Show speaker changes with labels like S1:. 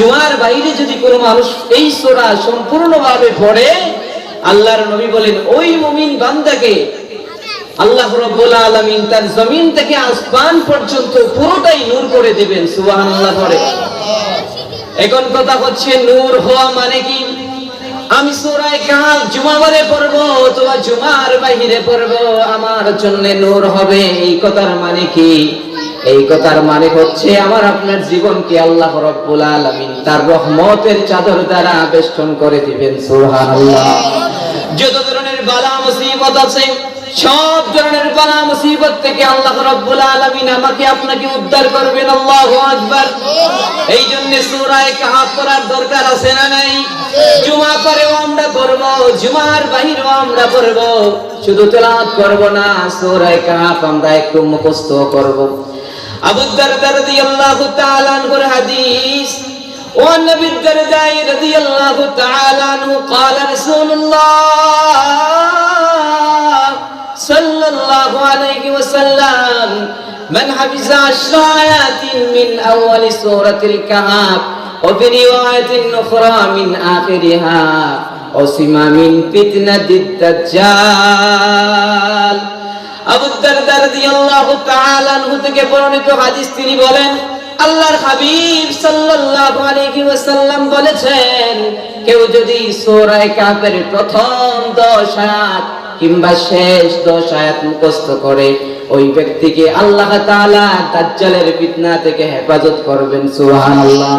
S1: জুমার বাইরে যদি কোনো মানুষ এই সূরা সম্পূর্ণভাবে পড়ে, আল্লাহর নবী বলেন ওই মুমিন বান্দাকে আল্লাহ রাব্বুল আলামিন তার জমিন থেকে আসমান পর্যন্ত পুরোটাই নূর করে দিবেন। সুবহানাল্লাহ পড়ে। এখন কথা হচ্ছে নূর হওয়া মানে কি? আমি সূরা কাহফ জুমাবারে পড়বো অথবা জুমার বাইরে পড়বো, আমার জন্য নূর হবে, এই কথার মানে কি? এই কথার মানে হচ্ছে আমার আপনার জীবনকে আল্লাহ রাব্বুল আলামিন তার রহমতের চাদর দ্বারা বেষ্টন করে দিবেন। সুবহানাল্লাহ। যত ধরনের বালা মুসিবত আছে, সব ধরনের বালা মুসিবত থেকে আল্লাহ রাব্বুল আলামিন আমাকে আপনাকে উদ্ধার করবেন। আল্লাহু আকবার। এই জন্য সূরা কাহফ পড়ার দরকার আছে না নাই? জুমা পরেও আমরা পড়ব, জুমার বাইরেও আমরা পড়ব, শুধু তেলাওয়াত করব না, সূরা কাহফ আমরা একটু মুখস্থ করব। আবু দারদা রাদিয়াল্লাহু তাআলা আনহুর হাদিস, ও নবী দারদা রাদিয়াল্লাহু তাআলা আনহু قال রাসূলুল্লাহ সাল্লাল্লাহু আলাইহি ওয়াসাল্লাম মান হাফিজা 10 আয়াতিন মিন আউয়ালি সূরাতিল কাহফ ওয়া ফি রিওয়ায়াতিন উখরা মিন আখিরিহা উসিমা মিন ফিতনাতিদ দাজ্জাল। আবু দারদা রাদিয়াল্লাহু তাআলা আনহু থেকে বর্ণিত হাদিস, তিনি বলেন আল্লাহর হাবিব সাল্লাল্লাহু আলাইহি ওয়াসাল্লাম বলেছেন, কেউ যদি সূরা কাহফের প্রথম 10 আয়াত কিংবা শেষ 10 আয়াত মুখস্থ করে, ওই ব্যক্তিকে আল্লাহ তাআলা দাজ্জালের ফিতনা থেকে হেফাজত করবেন। সুবহানাল্লাহ।